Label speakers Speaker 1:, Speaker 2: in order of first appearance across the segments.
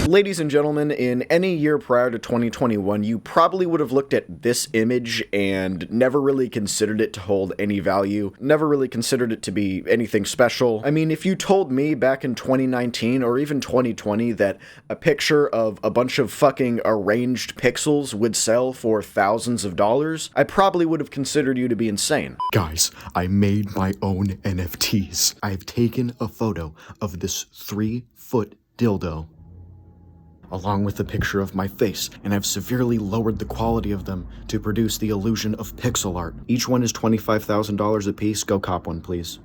Speaker 1: Ladies and gentlemen, in any year prior to 2021, you probably would have looked at this image and never really considered it to hold any value, never really considered it to be anything special. I mean, if you told me back in 2019 or even 2020 that a picture of a bunch of fucking arranged pixels would sell for thousands of dollars, I probably would have considered you to be insane.
Speaker 2: Guys, I made my own NFTs. I've taken a photo of this 3-foot dildo along with a picture of my face, and I've severely lowered the quality of them to produce the illusion of pixel art. Each one is $25,000 a piece. Go cop one, please.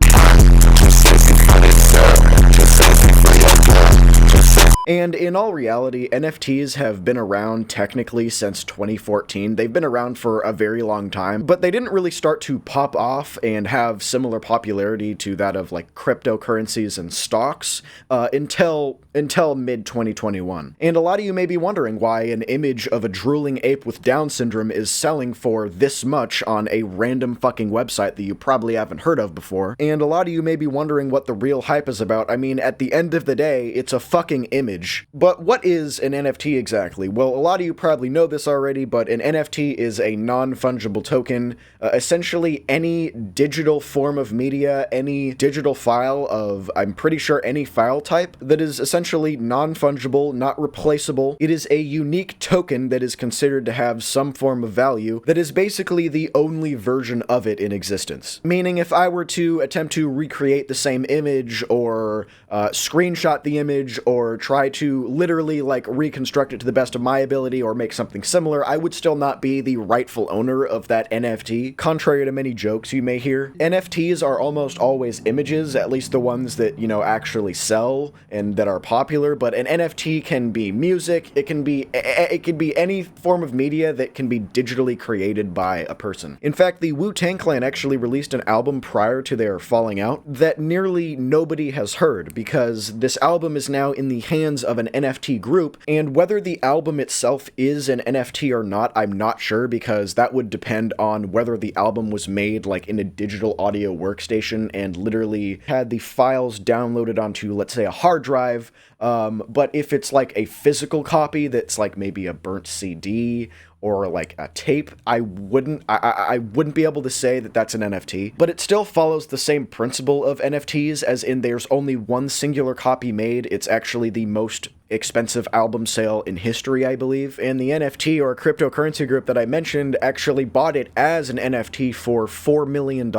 Speaker 2: And in all reality, NFTs have been around technically since 2014. They've been around for a very long time, but they didn't really start to pop off and have similar popularity to that of like cryptocurrencies and stocks until mid-2021. And a lot of you may be wondering why an image of a drooling ape with Down syndrome is selling for this much on a random fucking website that you probably haven't heard of before. And a lot of you may be wondering what the real hype is about. I mean, at the end of the day, it's a fucking image. But what is an NFT exactly? Well, a lot of you probably know this already, but an NFT is a non-fungible token. Essentially, any digital form of media, any digital file of, I'm pretty sure, any file type that is essentially non-fungible, not replaceable. It is a unique token that is considered to have some form of value that is basically the only version of it in existence. Meaning, if I were to attempt to recreate the same image or screenshot the image or try to literally like reconstruct it to the best of my ability or make something similar, I would still not be the rightful owner of that NFT. Contrary to many jokes you may hear, NFTs are almost always images, at least the ones that, you know, actually sell and that are popular, but an NFT can be music, it can be any form of media that can be digitally created by a person. In fact, the Wu-Tang Clan actually released an album prior to their falling out that nearly nobody has heard, because this album is now in the hands of an NFT group, and whether the album itself is an NFT or not, I'm not sure, because that would depend on whether the album was made like in a digital audio workstation and literally had the files downloaded onto, let's say, a hard drive. But if it's like a physical copy that's like maybe a burnt CD or like a tape, I wouldn't be able to say that that's an NFT, but it still follows the same principle of NFTs, as in there's only one singular copy made. It's actually the most expensive album sale in history, I believe, and the NFT or cryptocurrency group that I mentioned actually bought it as an NFT for $4 million.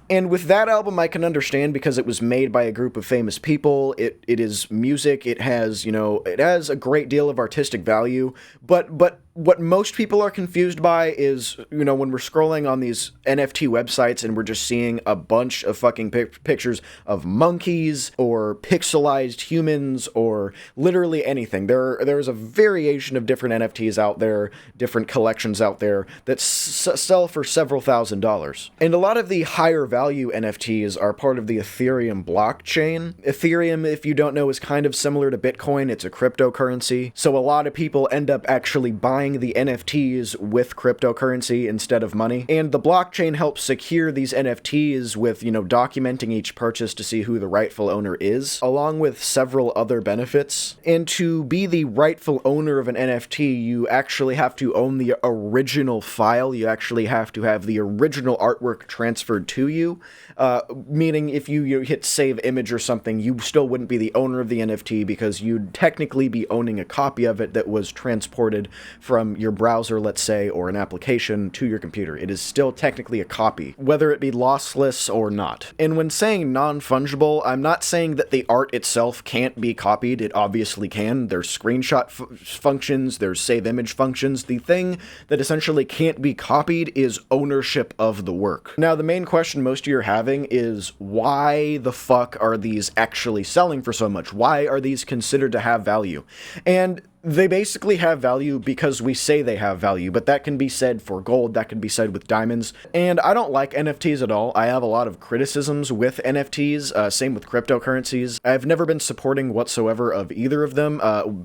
Speaker 2: And with that album, I can understand, because it was made by a group of famous people. It is music. It has, you know, it has a great deal of artistic value, but what most people are confused by is, you know, when we're scrolling on these NFT websites and we're just seeing a bunch of fucking pictures of monkeys or pixelized humans or literally anything. There's a variation of different NFTs out there, different collections out there that sell for several $1,000s. And a lot of the higher value NFTs are part of the ETHEREUM blockchain. Ethereum, if you don't know, is kind of similar to Bitcoin. It's a cryptocurrency. So a lot of people end up actually buying the NFTs with cryptocurrency instead of money. And the blockchain helps secure these NFTs with, you know, documenting each purchase to see who the rightful owner is, along with several other benefits. And to be the rightful owner of an NFT, you actually have to own the original file. You actually have to have the original artwork transferred to you, meaning if you hit save image or something, you still wouldn't be the owner of the NFT, because you'd technically be owning a copy of it that was transported from your browser, let's say, or an application to your computer. It is still technically a copy, whether it be lossless or not. And when saying non-fungible, I'm not saying that the art itself can't be copied. It obviously can. There's screenshot functions, there's save image functions. The thing that essentially can't be copied is ownership of the work. Now, the main question most of you are having is, why the fuck are these actually selling for so much? Why are these considered to have value? And They basically have value because we say they have value, but that can be said for gold, that can be said with diamonds, and I don't like NFTs at all. I have a lot of criticisms with NFTs, same with cryptocurrencies. I've never been supporting whatsoever of either of them.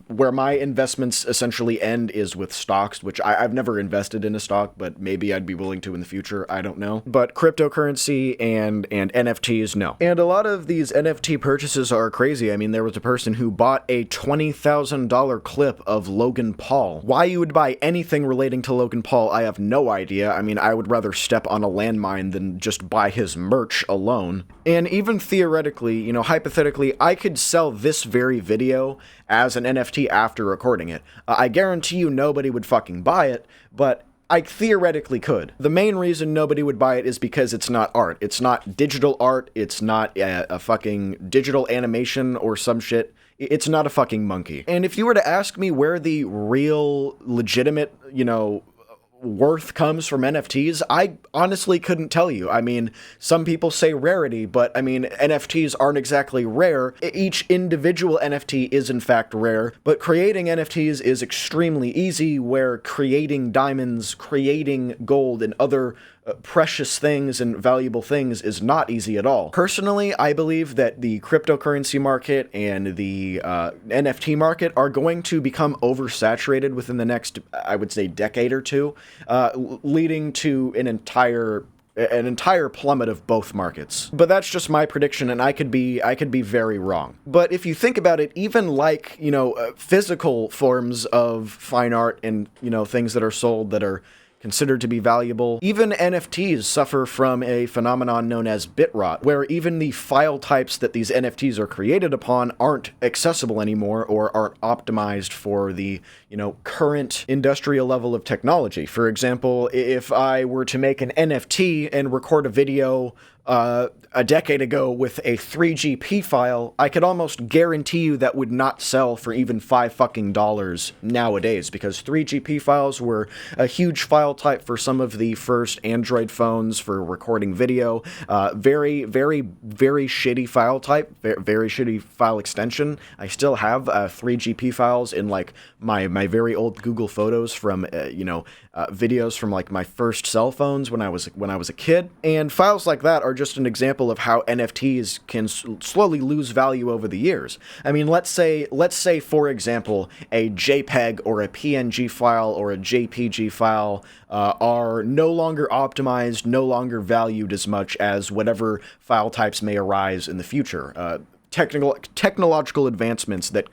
Speaker 2: Where my investments essentially end is with stocks, which I've never invested in a stock, but maybe I'd be willing to in the future, I don't know. But cryptocurrency and NFTs, no. And a lot of these NFT purchases are crazy. I mean, there was a person who bought a $20,000 clip of Logan Paul. Why you would buy anything relating to Logan Paul, I have no idea. I mean, I would rather step on a landmine than just buy his merch alone. And even theoretically, you know, hypothetically, I could sell this very video as an NFT after recording it. I guarantee you nobody would fucking buy it, but I theoretically could. The main reason nobody would buy it is because it's not art. It's not digital art. It's not a fucking digital animation or some shit. It's not a fucking monkey. And if you were to ask me where the real, legitimate, you know, worth comes from NFTs, I honestly couldn't tell you. I mean, some people say rarity, but I mean, NFTs aren't exactly rare. Each individual NFT is in fact rare, but creating NFTs is extremely easy, where creating diamonds, creating gold, and other precious things and valuable things is not easy at all. Personally, I believe that the cryptocurrency market and the NFT market are going to become oversaturated within the next, I would say, decade or two, leading to an entire plummet of both markets. But that's just my prediction, and I could be very wrong. But if you think about it, even like, you know, physical forms of fine art and, you know, things that are sold that are considered to be valuable, even NFTs suffer from a phenomenon known as bit rot, where even the file types that these NFTs are created upon aren't accessible anymore or aren't optimized for the, you know, current industrial level of technology. For example, if I were to make an NFT and record a video a decade ago with a 3GP file, I could almost guarantee you that would not sell for even $5 nowadays, because 3GP files were a huge file type for some of the first Android phones for recording video. Very, very, very shitty file type, very shitty file extension. I still have 3GP files in like my very old Google Photos from videos from like my first cell phones when I was a kid. And files like that are just an example of how NFTs can slowly lose value over the years. I mean, let's say for example, a JPEG or a PNG file or a JPG file are no longer optimized, no longer valued as much as whatever file types may arise in the future. Technological advancements that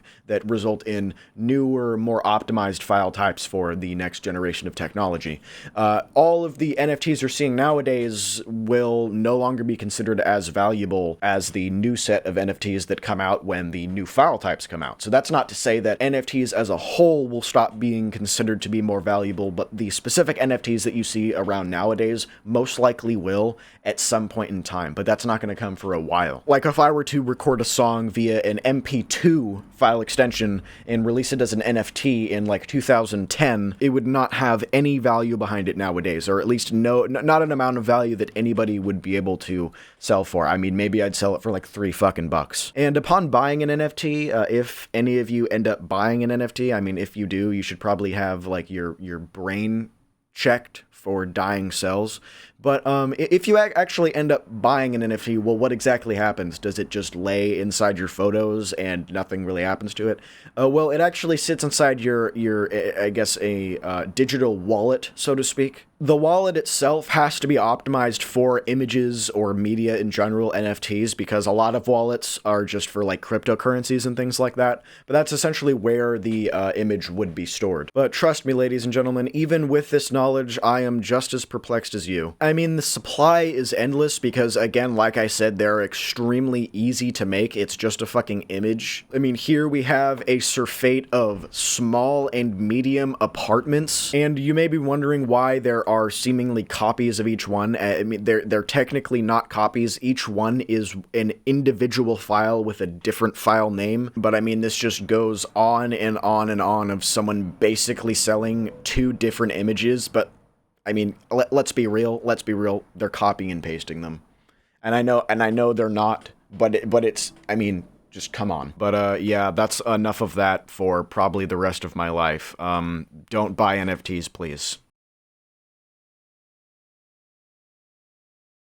Speaker 2: result in newer, more optimized file types for the next generation of technology. All of the NFTs you're seeing nowadays will no longer be considered as valuable as the new set of NFTs that come out when the new file types come out. So that's not to say that NFTs as a whole will stop being considered to be more valuable, but the specific NFTs that you see around nowadays most likely will at some point in time, but that's not going to come for a while. Like if I were to record a song via an MP2 file extension and release it as an NFT in like 2010, it would not have any value behind it nowadays, or at least not an amount of value that anybody would be able to sell for. I mean, maybe I'd sell it for like $3 fucking. And upon buying an NFT, if any of you end up buying an NFT, I mean, if you do, you should probably have like your brain checked for dying cells. But if you actually end up buying an NFT, well, what exactly happens? Does it just lay inside your photos and nothing really happens to it? Well, it actually sits inside your I guess, a digital wallet, so to speak. The wallet itself has to be optimized for images or media in general, NFTs, because a lot of wallets are just for like cryptocurrencies and things like that. But that's essentially where the image would be stored. But trust me, ladies and gentlemen, even with this knowledge, I am just as perplexed as you. I mean, the supply is endless because, again, like I said, they're extremely easy to make. It's just a fucking image. I mean, here we have a surfeit of small and medium apartments, and you may be wondering why there are seemingly copies of each one. I mean, they're technically not copies. Each one is an individual file with a different file name, but I mean, this just goes on and on and on of someone basically selling two different images, but I mean, let's be real, they're copying and pasting them. And I know they're not, but it's, I mean, Just come on.
Speaker 1: But yeah, that's enough of that for probably the rest of my life. Don't buy NFTs, please.